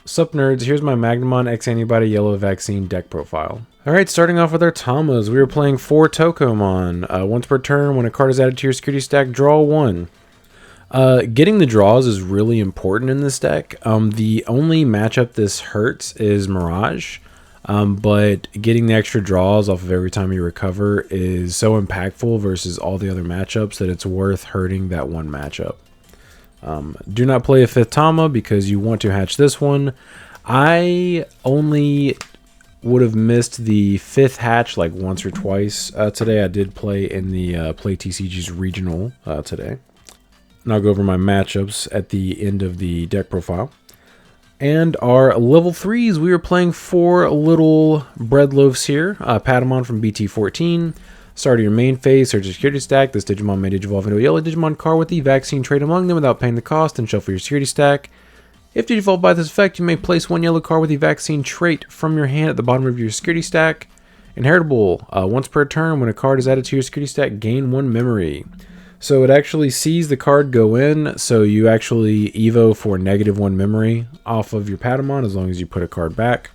Sup nerds, here's my Magnamon X Antibody Yellow Vaccine deck profile. Alright, starting off with our Tamas, we are playing 4 Tokomon. Once per turn, when a card is added to your security stack, draw 1. Getting the draws is really important in this deck. The only matchup this hurts is Mirage, but getting the extra draws off of every time you recover is so impactful versus all the other matchups that it's worth hurting that one matchup. Do not play a 5th Tama because you want to hatch this one. I only would have missed the 5th hatch like once or twice today. I did play in the Play TCG's regional today. And I'll go over my matchups at the end of the deck profile. And our level 3s, we are playing 4 little bread loaves here. Patamon from BT16. Start of your main phase, search your security stack. This Digimon may digivolve into a yellow Digimon card with the vaccine trait among them without paying the cost, and shuffle your security stack. If digivolved by this effect, you may place 1 yellow card with the vaccine trait from your hand at the bottom of your security stack. Inheritable, once per turn, when a card is added to your security stack, gain 1 memory. So it actually sees the card go in, so you actually evo for -1 memory off of your Patamon as long as you put a card back.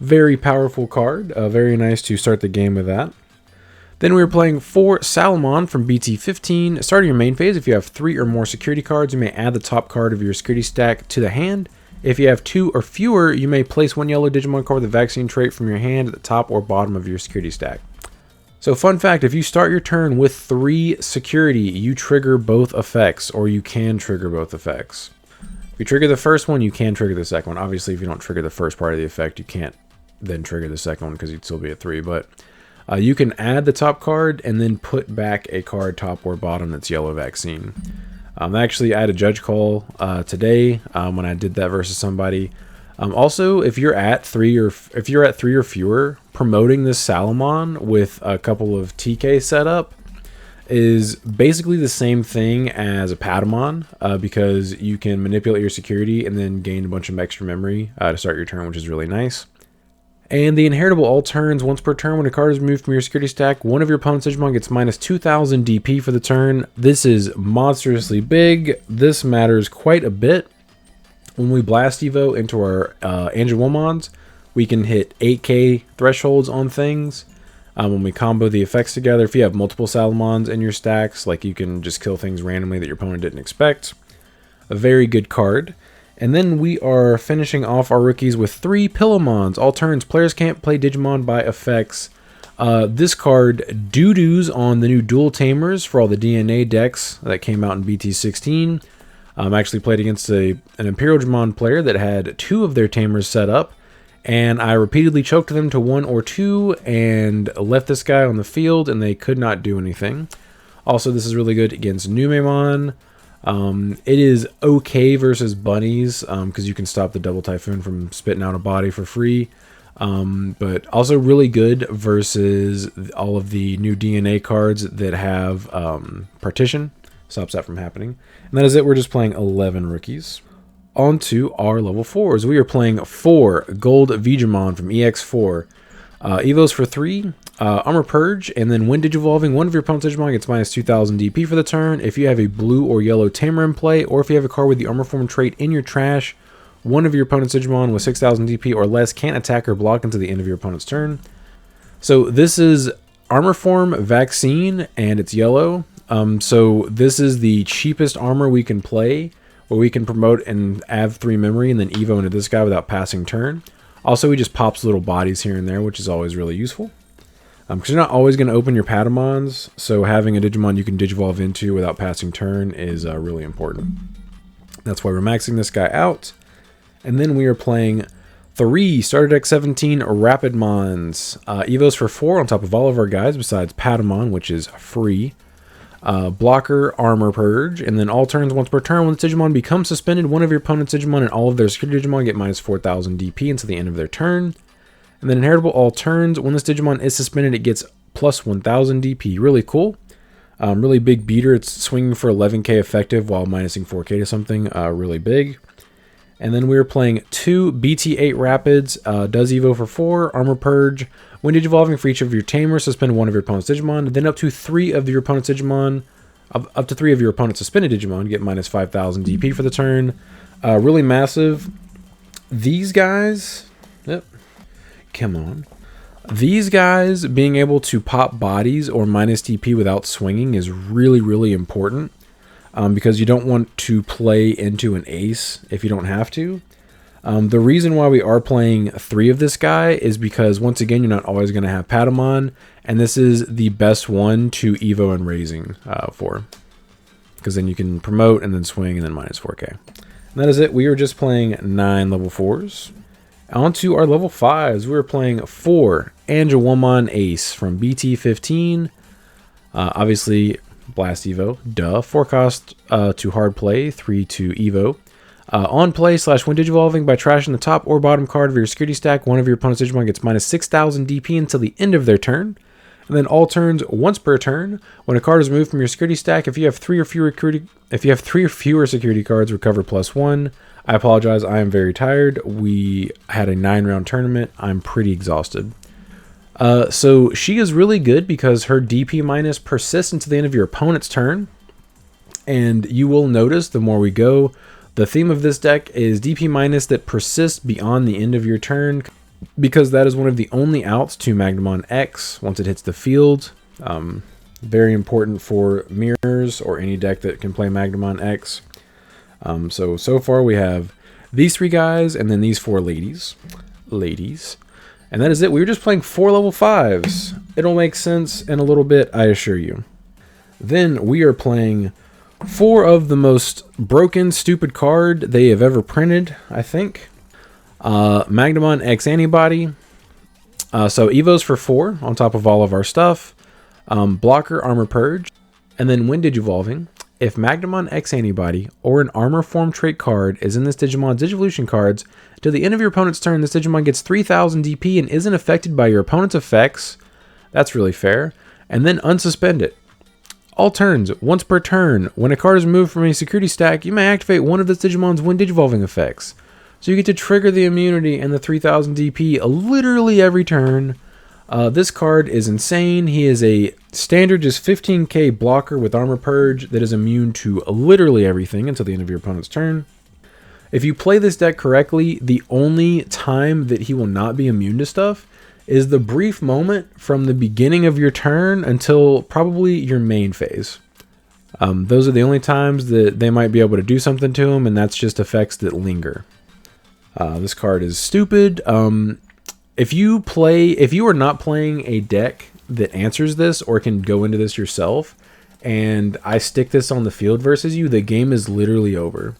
Very powerful card, very nice to start the game with that. Then we are playing 4 Salamon from BT15. Starting your main phase, if you have 3 or more security cards, you may add the top card of your security stack to the hand. If you have 2 or fewer, you may place 1 yellow Digimon card with a vaccine trait from your hand at the top or bottom of your security stack. So fun fact, if you start your turn with 3 security, you trigger both effects, or you can trigger both effects. If you trigger the first one, you can trigger the second one. Obviously, if you don't trigger the first part of the effect, you can't then trigger the second one because you'd still be at 3, but you can add the top card and then put back a card top or bottom that's yellow vaccine. Actually, I had a judge call today when I did that versus somebody. Also, if you're at 3 or fewer, promoting this Salamon with a couple of TK setup is basically the same thing as a Patamon because you can manipulate your security and then gain a bunch of extra memory to start your turn, which is really nice. And the inheritable all turns, once per turn, when a card is removed from your security stack, one of your opponent's Digimon gets minus 2000 DP for the turn. This is monstrously big. This matters quite a bit. When we blast Evo into our Angewomons, we can hit 8k thresholds on things. When we combo the effects together, if you have multiple Salamons in your stacks, like you can just kill things randomly that your opponent didn't expect. A very good card. And then we are finishing off our rookies with 3 Pillowmons. All turns, players can't play Digimon by effects. This card doo-doos on the new Dual Tamers for all the DNA decks that came out in BT16. I actually played against an Imperial Digimon player that had 2 of their Tamers set up. And I repeatedly choked them to 1 or 2 and left this guy on the field and they could not do anything. Also, this is really good against Numemon. It is okay versus bunnies because you can stop the double typhoon from spitting out a body for free, but also really good versus all of the new DNA cards that have partition. Stops that from happening. And that is it. We're just playing 11 rookies. On to our level 4s. We are playing 4 Gold Digimon from EX4. Evos for 3. Armor Purge, and then when digivolving, one of your opponent's Digimon gets minus 2000 DP for the turn. If you have a blue or yellow Tamer in play, or if you have a card with the Armor Form trait in your trash, one of your opponent's Digimon with 6000 DP or less can't attack or block until the end of your opponent's turn. So this is Armor Form Vaccine, and it's yellow. So this is the cheapest armor we can play, where we can promote and add 3 memory and then Evo into this guy without passing turn. Also, he just pops little bodies here and there, which is always really useful. Because you're not always going to open your Patamons, so having a Digimon you can Digivolve into without passing turn is really important. That's why we're maxing this guy out. And then we are playing 3 Starter Deck 17 Rapidmons. Evos for 4 on top of all of our guys besides Patamon, which is free. Blocker, Armor Purge, and then all turns once per turn when this Digimon becomes suspended, one of your opponent's Digimon and all of their security Digimon get minus 4000 DP until the end of their turn. And then inheritable all turns, when this Digimon is suspended, it gets plus 1000 DP. Really cool. Really big beater. It's swinging for 11k effective while minusing 4k to something. Really big. And then we are playing 2 BT8 Rapids. Does Evo for 4. Armor Purge. When digivolving for each of your Tamers, suspend one of your opponent's Digimon. Then up to 3 of your opponent's Digimon. Up to 3 of your opponent's suspended Digimon get minus 5000 DP for the turn. Really massive. These guys, yep, come on. These guys being able to pop bodies or minus TP without swinging is really, really important because you don't want to play into an ace if you don't have to. The reason why we are playing 3 of this guy is because, once again, you're not always going to have Patamon, and this is the best one to Evo and Raising for. Because then you can promote and then swing and then minus 4k. And that is it. We are just playing 9 level 4s. On to our level 5s. We are playing 4 Angelwomon Ace from BT16. Obviously, Blast Evo. Duh. 4 cost to hard play, 3 to Evo. On play / when Digivolving, by trashing the top or bottom card of your security stack, one of your opponent's Digimon gets minus 6,000 DP until the end of their turn. And then all turns once per turn. When a card is moved from your security stack, if you have 3 or fewer security cards, recover +1. I apologize, I am very tired. We had a 9-round tournament. I'm pretty exhausted. So she is really good because her DP minus persists until the end of your opponent's turn. And you will notice the more we go, the theme of this deck is DP minus that persists beyond the end of your turn, because that is one of the only outs to Magnamon X once it hits the field. Very important for mirrors or any deck that can play Magnamon X. So far we have these 3 guys and then these 4 ladies. And that is it. We were just playing 4 level 5s. It'll make sense in a little bit, I assure you. Then we are playing 4 of the most broken, stupid card they have ever printed, I think. Magnamon X Antibody. So Evos for 4 on top of all of our stuff. Blocker, Armor Purge. And then when Digivolving, if Magnamon X Antibody or an Armor Form trait card is in this Digimon's Digivolution cards, till the end of your opponent's turn, this Digimon gets 3,000 DP and isn't affected by your opponent's effects. That's really fair. And then unsuspend it. All turns, once per turn, when a card is moved from a security stack, you may activate one of this Digimon's when Digivolving effects. So you get to trigger the immunity and the 3,000 DP literally every turn. This card is insane. He is a standard just 15k blocker with Armor Purge that is immune to literally everything until the end of your opponent's turn. If you play this deck correctly, the only time that he will not be immune to stuff is the brief moment from the beginning of your turn until probably your main phase. Those are the only times that they might be able to do something to him, and that's just effects that linger. This card is stupid. If you are not playing a deck that answers this or can go into this yourself, and I stick this on the field versus you, the game is literally over.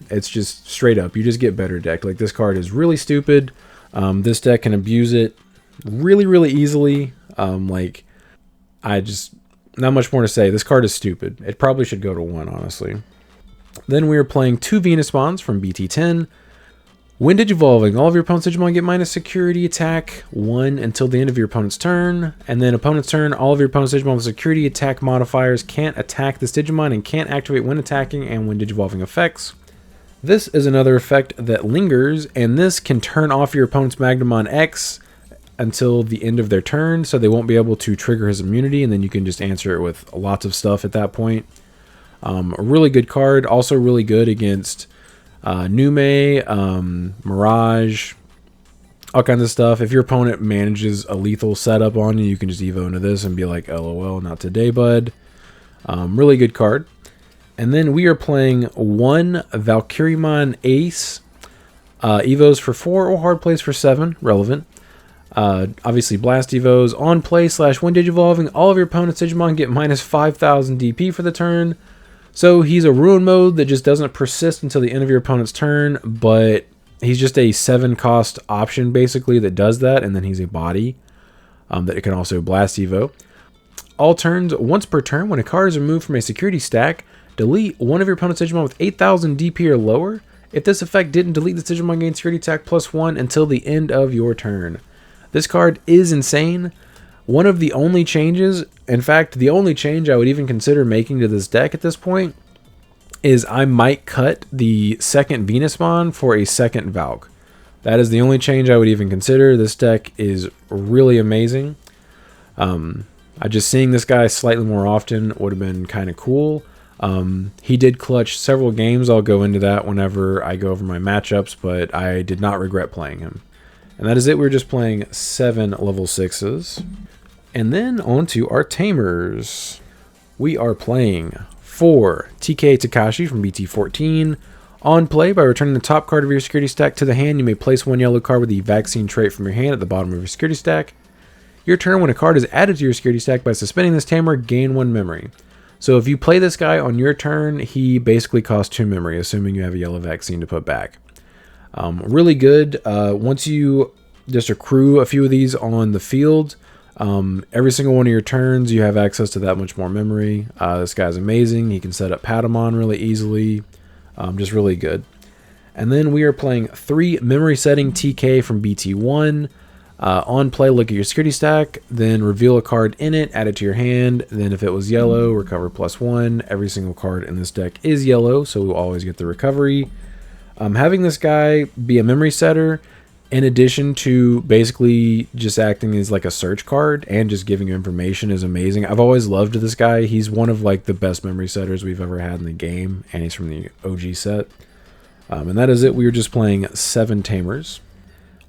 It's just straight up. You just get better decked. Like, this card is really stupid. This deck can abuse it really, really easily. Not much more to say. This card is stupid. It probably should go to 1, honestly. Then we are playing 2 Venusmons from BT10. When Digivolving, all of your opponent's Digimon get minus security attack 1 until the end of your opponent's turn. And then opponent's turn, all of your opponent's Digimon with security attack modifiers can't attack this Digimon and can't activate when attacking and when Digivolving effects. This is another effect that lingers, and this can turn off your opponent's Magnamon X until the end of their turn, so they won't be able to trigger his immunity, and then you can just answer it with lots of stuff at that point. A really good card, also really good against Nume, Mirage, all kinds of stuff. If your opponent manages a lethal setup on you, you can just Evo into this and be like, LOL, not today, bud. Really good card. And then we are playing 1 Valkyriemon Ace. Evos for 4 or hard plays for 7, relevant. Obviously Blast Evos. On play / when Digivolving, all of your opponent's Digimon get minus 5,000 DP for the turn. So he's a ruin mode that just doesn't persist until the end of your opponent's turn, but he's just a 7 cost option basically that does that, and then he's a body that it can also Blast Evo. All turns, once per turn, when a card is removed from a security stack, delete one of your opponent's Digimon with 8,000 DP or lower. If this effect didn't delete this Digimon, gain security attack +1 until the end of your turn. This card is insane. One of the only changes, in fact, the only change I would even consider making to this deck at this point, is I might cut the second Venusmon for a second Valk. That is the only change I would even consider. This deck is really amazing. Just seeing this guy slightly more often would have been kind of cool. He did clutch several games. I'll go into that whenever I go over my matchups, but I did not regret playing him. And that is it. We're just playing 7 level 6s. And then on to our tamers. We are playing 4 TK Takashi from BT14. On play, by returning the top card of your security stack to the hand, you may place 1 yellow card with the vaccine trait from your hand at the bottom of your security stack. Your turn, when a card is added to your security stack by suspending this tamer, gain 1 memory. So if you play this guy on your turn, he basically costs 2 memory, assuming you have a yellow vaccine to put back. Really good. Once you just accrue a few of these on the field, every single one of your turns, you have access to that much more memory. This guy's amazing. He can set up Patamon really easily. Just really good. And then we are playing 3 memory setting TK from BT1. On play, look at your security stack, then reveal a card in it, add it to your hand. Then if it was yellow, recover +1. Every single card in this deck is yellow, so we'll always get the recovery. Having this guy be a memory setter, in addition to basically just acting as like a search card and just giving you information, is amazing. I've always loved this guy. He's one of like the best memory setters we've ever had in the game, and he's from the OG set. And that is it. We are just playing 7 tamers.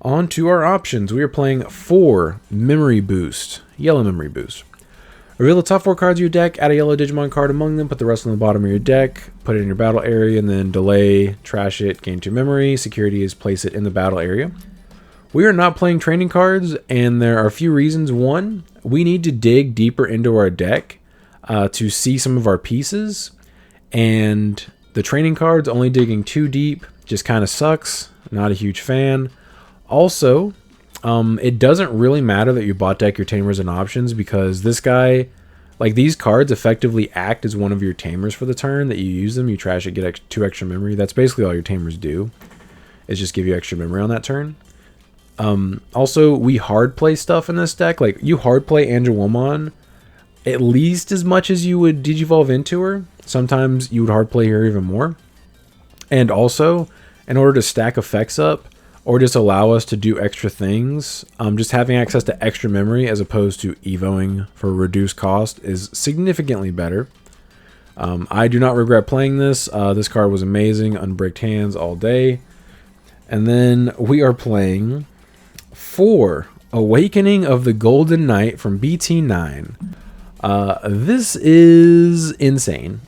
On to our options. We are playing 4 memory boost, yellow memory boost. Reveal the top 4 cards of your deck, add a yellow Digimon card among them, put the rest on the bottom of your deck, put it in your battle area, and then delay, trash it, gain 2 memory. Security is place it in the battle area. We are not playing training cards, and there are a few reasons. One, we need to dig deeper into our deck to see some of our pieces, and the training cards only digging too deep just kind of sucks. Not a huge fan. Also, it doesn't really matter that you bot deck your tamers and options, because this guy, like, these cards effectively act as one of your tamers for the turn that you use them. You trash it, get 2 extra memory. That's basically all your tamers do, is just give you extra memory on that turn. Also, we hard play stuff in this deck. Like, you hard play Angewomon at least as much as you would Digivolve into her. Sometimes you would hard play her even more. And also, in order to stack effects up, or just allow us to do extra things, just having access to extra memory as opposed to evoing for a reduced cost is significantly better. I do not regret playing this. This card was amazing. Unbricked hands all day. And then we are playing 4 Awakening of the Golden Knight from BT9. This is insane.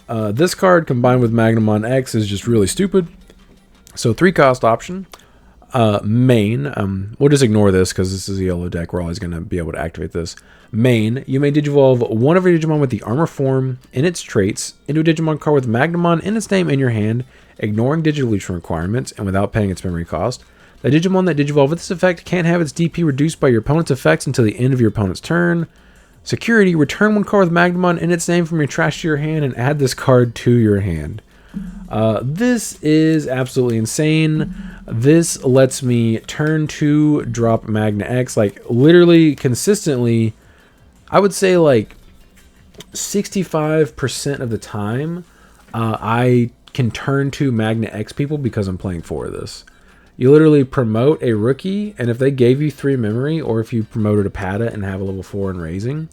This card combined with Magnamon X is just really stupid. So 3 cost option. Main, we'll just ignore this because this is a yellow deck. We're always going to be able to activate this. Main, you may Digivolve one of your Digimon with the armor form in its traits into a Digimon card with Magnamon in its name in your hand, ignoring Digivolution requirements and without paying its memory cost. The Digimon that Digivolve with this effect can't have its DP reduced by your opponent's effects until the end of your opponent's turn. Security, return 1 card with Magnamon in its name from your trash to your hand and add this card to your hand. This is absolutely insane. This lets me turn 2, drop Magna X, like literally consistently. I would say like 65% of the time, I can turn 2 Magna X people because I'm playing 4 of this. You literally promote a rookie, and if they gave you 3 memory, or if you promoted a Pata and have a level 4 in raising,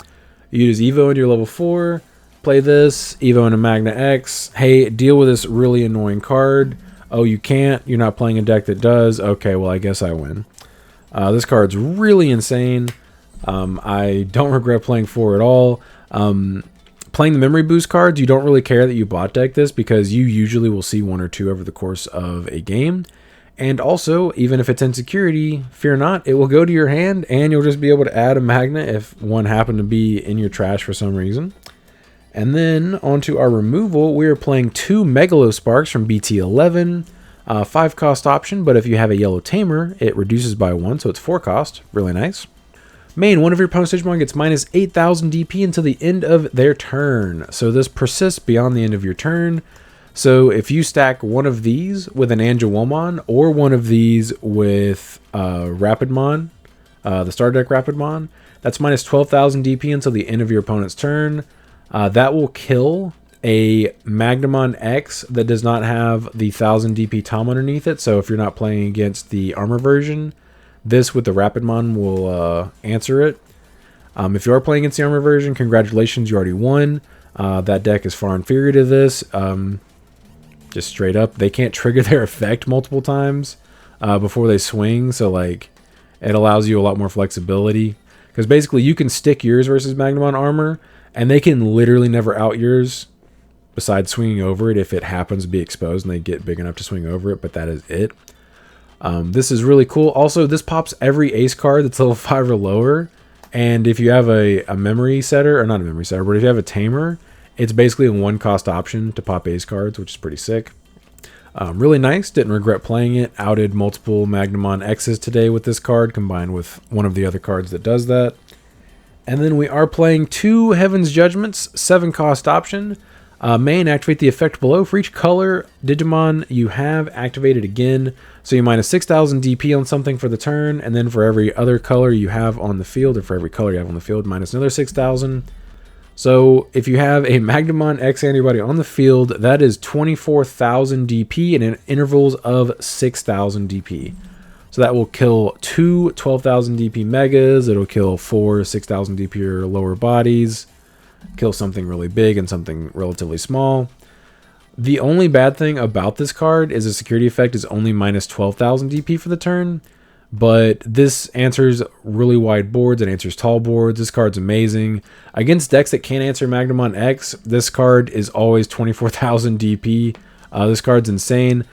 you just Evo into your level 4, play this, Evo into Magna X. Hey, deal with this really annoying card. Oh, you can't? You're not playing a deck that does? Okay, well, I guess I win. This card's really insane. I don't regret playing 4 at all. Playing the memory boost cards, you don't really care that you bot deck this because you usually will see 1 or 2 over the course of a game. And also, even if it's insecurity, fear not, it will go to your hand and you'll just be able to add a Magna if one happened to be in your trash for some reason. And then onto our removal, we are playing 2 Megalosparks from BT11. 5 cost option, but if you have a yellow tamer, it reduces by 1, so it's 4 cost. Really nice. Main, one of your opponent's Digimon gets minus 8,000 DP until the end of their turn. So this persists beyond the end of your turn. So if you stack one of these with an Angewomon or one of these with Rapidmon, the Star Deck Rapidmon, that's minus 12,000 DP until the end of your opponent's turn. That will kill a Magnamon X that does not have the 1000 DP Tom underneath it. So if you're not playing against the armor version, this with the Rapidmon will answer it. If you are playing against the armor version, congratulations, you already won. That deck is far inferior to this. Just straight up, they can't trigger their effect multiple times before they swing, so like it allows you a lot more flexibility. Because basically you can stick yours versus Magnamon armor, and they can literally never out yours besides swinging over it if it happens to be exposed and they get big enough to swing over it, but that is it. This is really cool. Also, this pops every ace card that's level 5 or lower, and if you have a memory setter, or not a memory setter, but if you have a tamer, it's basically a 1-cost option to pop ace cards, which is pretty sick. Really nice. Didn't regret playing it. Outed multiple Magnamon X's today with this card, combined with one of the other cards that does that. And then we are playing 2 Heaven's Judgments, 7-cost option. Main, activate the effect below. For each color Digimon you have, activated again. So you minus 6,000 DP on something for the turn, and then for every other color you have on the field, or for every color you have on the field, minus another 6,000. So if you have a Magnamon X Antibody on the field, that is 24,000 DP in intervals of 6,000 DP. So that will kill 2 12,000 DP Megas, it'll kill 4 6,000 DP or lower bodies, kill something really big and something relatively small. The only bad thing about this card is the security effect is only minus 12,000 DP for the turn. But this answers really wide boards, it answers tall boards. This card's amazing. Against decks that can't answer Magnamon X, this card is always 24,000 DP. This card's insane.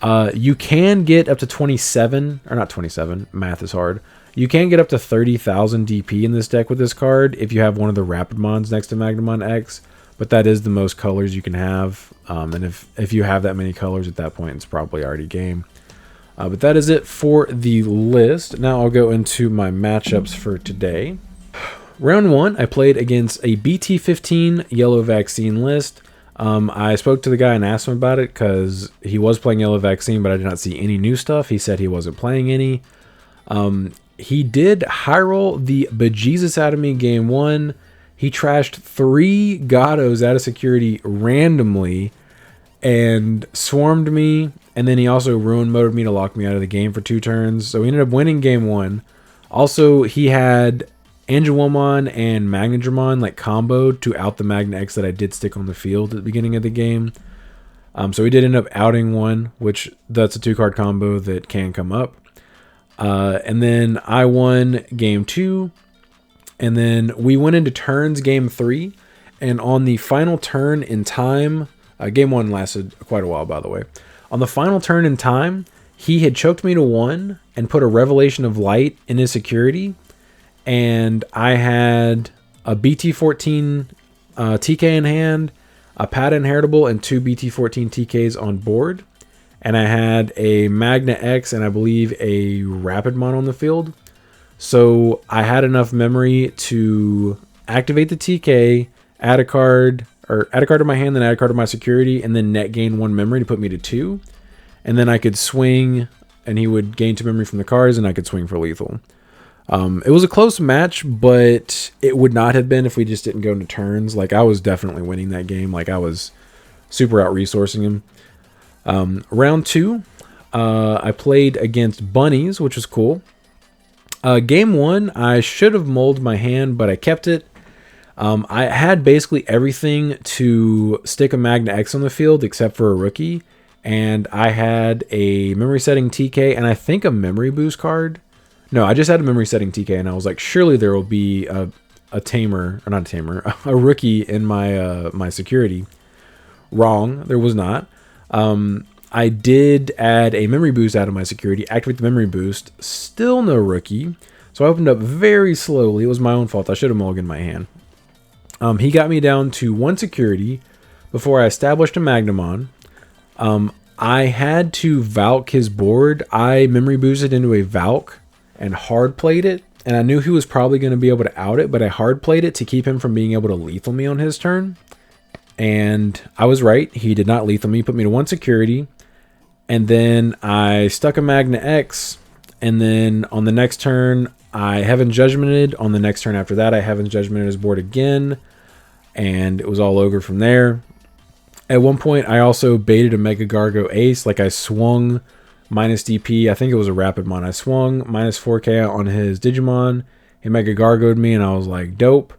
You can get up to 27, or not 27, math is hard. You can get up to 30,000 DP in this deck with this card if you have one of the Rapidmons next to Magnamon X. But that is the most colors you can have. And if you have that many colors at that point, it's probably already game. But that is it for the list. Now I'll go into my matchups for today. Round 1, I played against a BT16 Yellow Vaccine list. I spoke to the guy and asked him about it because he was playing Yellow Vaccine, but I did not see any new stuff. He said he wasn't playing any. He did high roll the bejesus out of me game 1. He trashed 3 Gatos out of security randomly and swarmed me, and then he also ruin moded me to lock me out of the game for 2 turns. So we ended up winning game 1. Also, he had Angelwomon and Magnamon like comboed to out the Magna X that I did stick on the field at the beginning of the game. So we did end up outing one, which that's a 2-card combo that can come up. And then I won game 2. And then we went into turns game 3. And on the final turn in time, game 1 lasted quite a while, by the way. On the final turn in time, he had choked me to 1 and put a Revelation of Light in his security. And I had a BT14 TK in hand, a Pata Inheritable, and 2 BT14 TKs on board. And I had a Magna X and I believe a Rapidmon on the field. So I had enough memory to activate the TK, add a card to my hand, then add a card to my security, and then net gain 1 memory to put me to 2. And then I could swing, and he would gain 2 memory from the cards, and I could swing for lethal. It was a close match, but it would not have been if we just didn't go into turns. Like, I was definitely winning that game. Like, I was super out-resourcing him. Round 2, I played against Bunnies, which was cool. Game 1, I should have molded my hand, but I kept it. I had basically everything to stick a Magna X on the field except for a rookie. And I had a memory setting TK and I think a memory boost card. No, I just had a memory setting TK and I was like, surely there will be a tamer, or not a tamer, a rookie in my my security. Wrong, there was not. I did add a memory boost out of my security, activate the memory boost, still no rookie. So I opened up very slowly. It was my own fault. I should have mulliganed my hand. He got me down to 1 security before I established a Magnamon. I had to Valk his board. I memory boosted into a Valk and hard played it. And I knew he was probably going to be able to out it, but I hard played it to keep him from being able to lethal me on his turn. And I was right. He did not lethal me, put me to 1 security. And then I stuck a Magna X. And then on the next turn, I Heaven's Judgmented. On the next turn after that, I Heaven's Judgmented his board again. And it was all over from there. At one point, I also baited a Mega Gargo Ace. Like, I swung minus DP. I think it was a Rapidmon. I swung minus 4K on his Digimon. He Mega Gargoed me, and I was like, dope.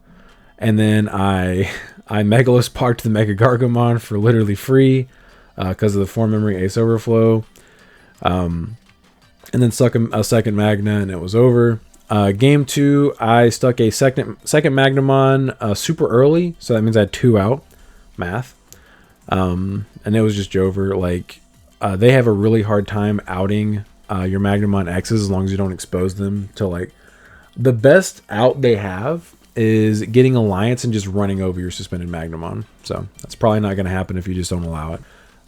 And then I I Megalosparked the Mega Gargomon for literally free because of the 4 memory Ace Overflow. And then stuck a second Magna and it was over. Game 2, I stuck a second Magnamon super early, so that means I had 2 out. Math. And it was just Jover. Like, they have a really hard time outing your Magnamon X's as long as you don't expose them to, like, the best out they have is getting Alliance and just running over your suspended Magnamon. So that's probably not going to happen if you just don't allow it.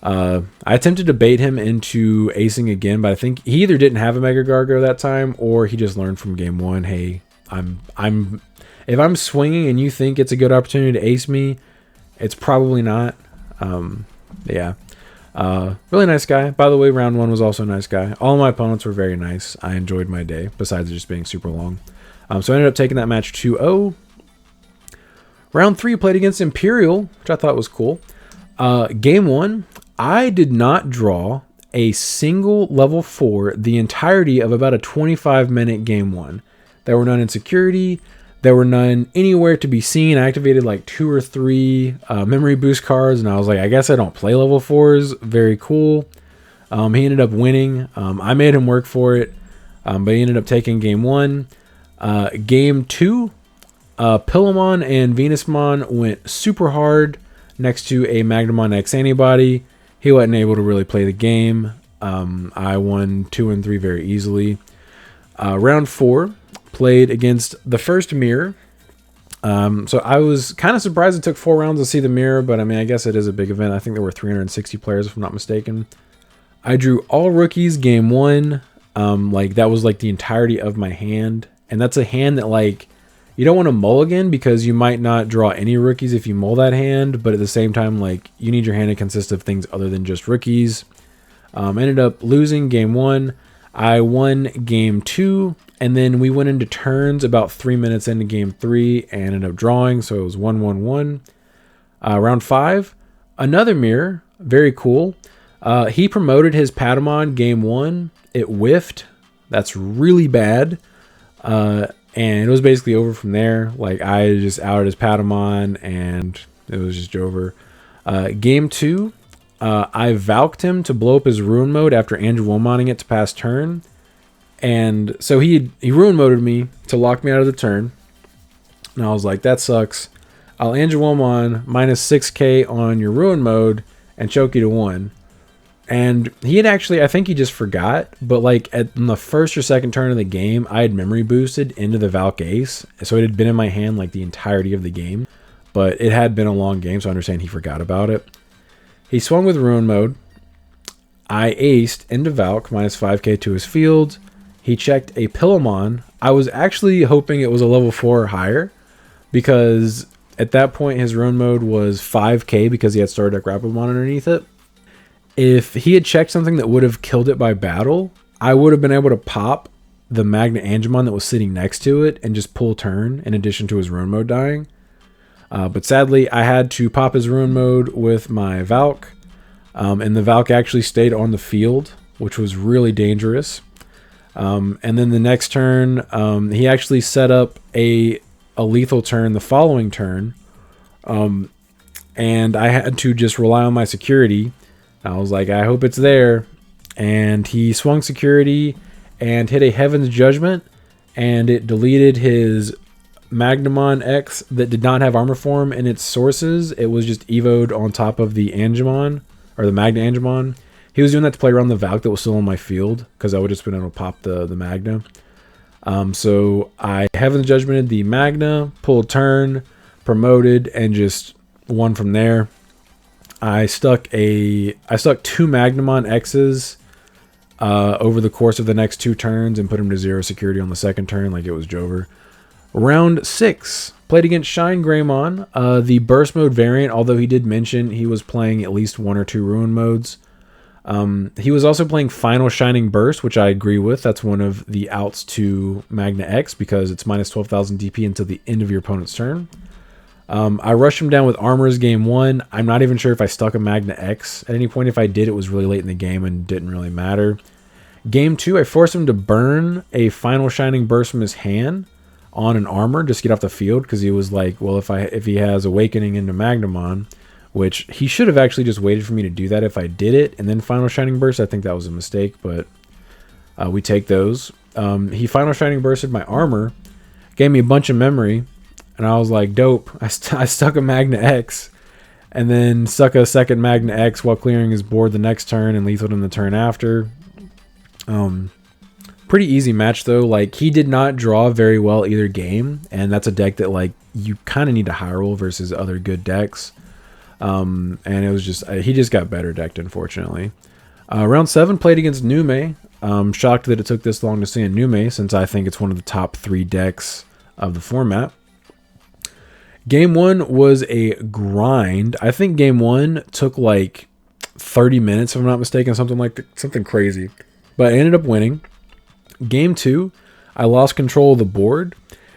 I attempted to bait him into acing again, but I think he either didn't have a Mega Gargo that time or he just learned from game 1. Hey, if I'm swinging and you think it's a good opportunity to ace me, it's probably not. Yeah. Really nice guy. By the way, round 1 was also a nice guy. All of my opponents were very nice. I enjoyed my day, besides it just being super long. So I ended up taking that match 2-0. Round 3 played against Imperial, which I thought was cool. Game 1, I did not draw a single level 4 the entirety of about a 25-minute game 1. There were none in security. There were none anywhere to be seen. I activated like 2 or 3 memory boost cards, and I was like, I guess I don't play level 4s. Very cool. He ended up winning. I made him work for it, but he ended up taking game 1. Game 2, Pillamon and Venusmon went super hard next to a Magnamon X Antibody. He wasn't able to really play the game. I won 2 and 3 very easily. Round 4, played against the first mirror. So I was kind of surprised it took 4 rounds to see the mirror, but I mean, I guess it is a big event. I think there were 360 players, if I'm not mistaken. I drew all rookies game 1. Like, that was like the entirety of my hand. And that's a hand that, like, you don't want to mulligan because you might not draw any rookies if you mull that hand. But at the same time, like, you need your hand to consist of things other than just rookies. Ended up losing game 1. I won game 2. And then we went into turns about 3 minutes into game 3 and ended up drawing. So it was 1-1-1. Round 5, another mirror. Very cool. He promoted his Patamon game 1. It whiffed. That's really bad. And it was basically over from there. Like, I just outed his Patamon and it was just over. Game 2, I Valked him to blow up his Ruin Mode after Angelwomoning it to pass turn. And so he Ruin Moded me to lock me out of the turn. And I was like, that sucks. I'll Angelwomon minus 6k on your Ruin Mode and choke you to 1. And he had actually, I think he just forgot, but like in the first or second turn of the game, I had memory boosted into the Valk Ace. So it had been in my hand like the entirety of the game, but it had been a long game, so I understand he forgot about it. He swung with Ruin Mode. I aced into Valk, minus 5k to his field. He checked a Pillamon. I was actually hoping it was a level 4 or higher, because at that point his Ruin Mode was 5k because he had Star Deck Rapidmon underneath it. If he had checked something that would have killed it by battle, I would have been able to pop the Magna Angemon that was sitting next to it and just pull turn in addition to his Ruin Mode dying. But sadly, I had to pop his Ruin Mode with my Valk. And the Valk actually stayed on the field, which was really dangerous. And then the next turn, he actually set up a lethal turn the following turn. And I had to just rely on my security. I was like, I hope it's there. And he swung security and hit a Heaven's Judgment, and it deleted his Magnamon X that did not have Armor Form in its sources. It was just evoed on top of the Angemon, or the Magna Angemon. He was doing that to play around the Valk that was still on my field, because I would have just been able to pop the Magna. So I Heaven's Judgmented the Magna, pulled turn, promoted, and just won from there. I stuck 2 Magnamon X's over the course of the next 2 turns and put him to 0 security on the second turn like it was Jover. Round 6, played against Shine Greymon, the Burst Mode variant, although he did mention he was playing at least 1 or 2 Ruin Modes. He was also playing Final Shining Burst, which I agree with. That's one of the outs to Magna X because it's minus 12,000 DP until the end of your opponent's turn. I rushed him down with Armors game 1. I'm not even sure if I stuck a Magna X at any point. If I did, it was really late in the game and didn't really matter. Game 2, I forced him to burn a Final Shining Burst from his hand on an armor just to get off the field, because he was like, well, if he has Awakening into Magnamon, which he should have actually just waited for me to do that if I did it, and then Final Shining Burst. I think that was a mistake, but we take those. He Final Shining Bursted my armor, gave me a bunch of memory, and I was like, dope. I stuck a Magna X, and then stuck a second Magna X while clearing his board the next turn and lethaled him the turn after. Pretty easy match though. Like, he did not draw very well either game, and that's a deck that like you kind of need to high roll versus other good decks. And it was just he just got better decked, unfortunately. Round 7 played against Nume. Shocked that it took this long to see a Nume, since I think it's one of the top 3 decks of the format. Game 1 was a grind. I think game 1 took like 30 minutes, if I'm not mistaken, something crazy. But I ended up winning. Game 2, I lost control of the board,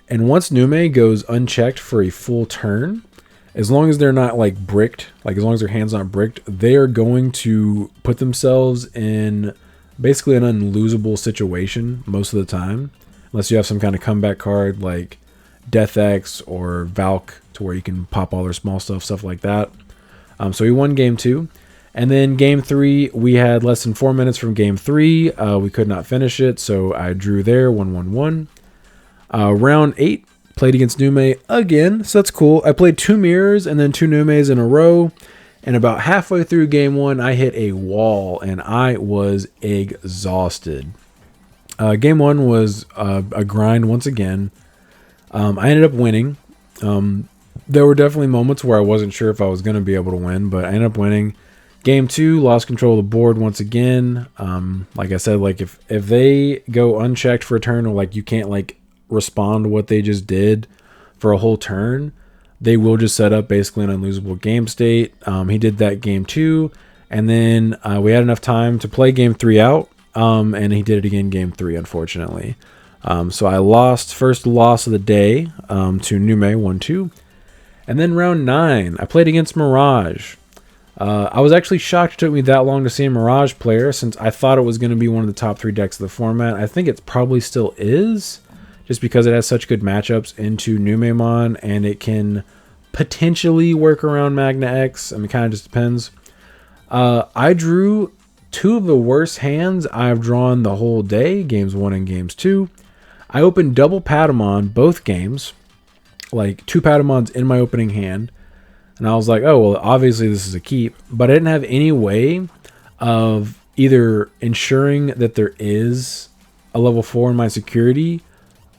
and once Nume goes unchecked for a full turn, as long as they're not like bricked, like as long as their hand's not bricked, they are going to put themselves in basically an unlosable situation most of the time, unless you have some kind of comeback card like Death X or Valk, to where you can pop all their small stuff like that. So we won game 2. And then game 3, we had less than 4 minutes from game 3. We could not finish it, so I drew there, 1-1-1. Round 8, played against Nume again, so that's cool. I played 2 mirrors and then 2 Numes in a row. And about halfway through game 1, I hit a wall, and I was exhausted. Game 1 was a grind once again. I ended up winning. There were definitely moments where I wasn't sure if I was going to be able to win, but I ended up winning. Game 2, lost control of the board once again. Like I said, like if they go unchecked for a turn, or like you can't like respond to what they just did for a whole turn, they will just set up basically an unlosable game state. He did that game 2, and then we had enough time to play game 3 out, and he did it again game 3, unfortunately. So I lost, first loss of the day, to Nume 1-2. And then round 9, I played against Mirage. I was actually shocked it took me that long to see a Mirage player, since I thought it was going to be one of the top 3 decks of the format. I think it probably still is, just because it has such good matchups into Numemon, and it can potentially work around Magna X. I mean, it kind of just depends. I drew 2 of the worst hands I've drawn the whole day, games 1 and games 2. I opened double Patamon both games, like 2 Patamons in my opening hand. And I was like, oh, well, obviously this is a keep. But I didn't have any way of either ensuring that there is a level 4 in my security,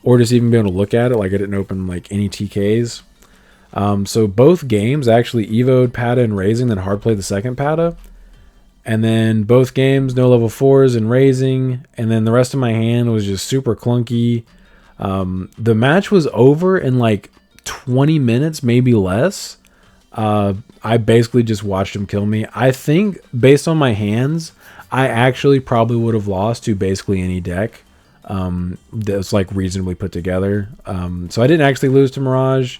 or just even be able to look at it. Like, I didn't open like any TKs. So both games I actually evoed Pata and Raising, then hard played the second Pata. And then both games, no level 4s and Raising. And then the rest of my hand was just super clunky. The match was over in like 20 minutes, maybe less. I basically just watched him kill me. I think based on my hands, I actually probably would have lost to basically any deck that's like reasonably put together. So I didn't actually lose to Mirage.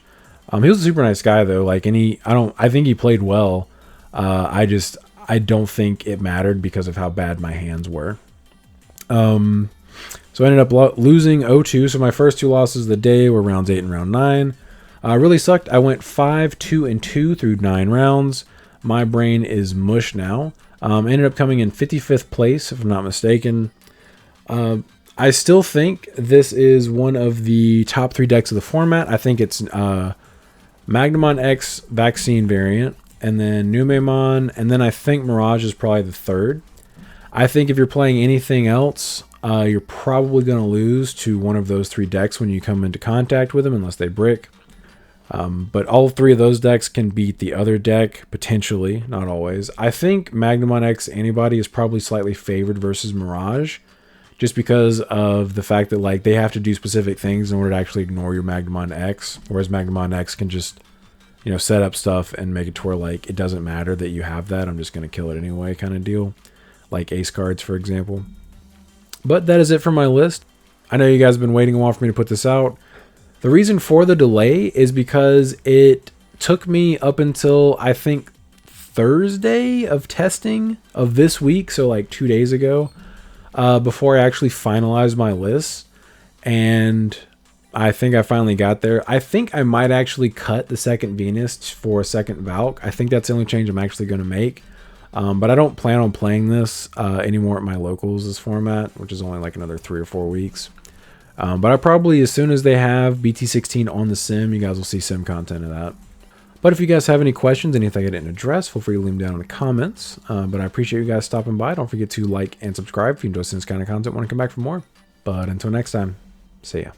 He was a super nice guy though. Like I think he played well. I don't think it mattered because of how bad my hands were. So I ended up losing 0-2. So my first 2 losses of the day were rounds 8 and round 9. Really sucked. I went 5-2-2 through 9 rounds. My brain is mush now. Ended up coming in 55th place, if I'm not mistaken. I still think this is one of the top 3 decks of the format. I think it's Magnamon X Vaccine variant, and then Numemon, and then I think Mirage is probably the 3rd. I think if you're playing anything else, you're probably going to lose to one of those 3 decks when you come into contact with them, unless they brick. But all 3 of those decks can beat the other deck, potentially, not always. I think Magnamon X Antibody is probably slightly favored versus Mirage, just because of the fact that like they have to do specific things in order to actually ignore your Magnamon X, whereas Magnamon X can just, you know, set up stuff and make it to where like it doesn't matter that you have that, I'm just going to kill it anyway kind of deal, like ace cards, for example. But that is it for my list. I know you guys have been waiting a while for me to put this out. The reason for the delay is because it took me up until, I think, Thursday of testing of this week, so like 2 days ago, before I actually finalized my list. And I think I finally got there. I think I might actually cut the second Venus for a second Valk. I think that's the only change I'm actually going to make. But I don't plan on playing this anymore at my locals, this format, which is only like another 3 or 4 weeks. But I probably, as soon as they have BT16 on the sim, you guys will see sim content of that. But if you guys have any questions, anything I didn't address, feel free to leave them down in the comments. But I appreciate you guys stopping by. Don't forget to like and subscribe if you enjoy this kind of content. Want to come back for more. But until next time, see ya.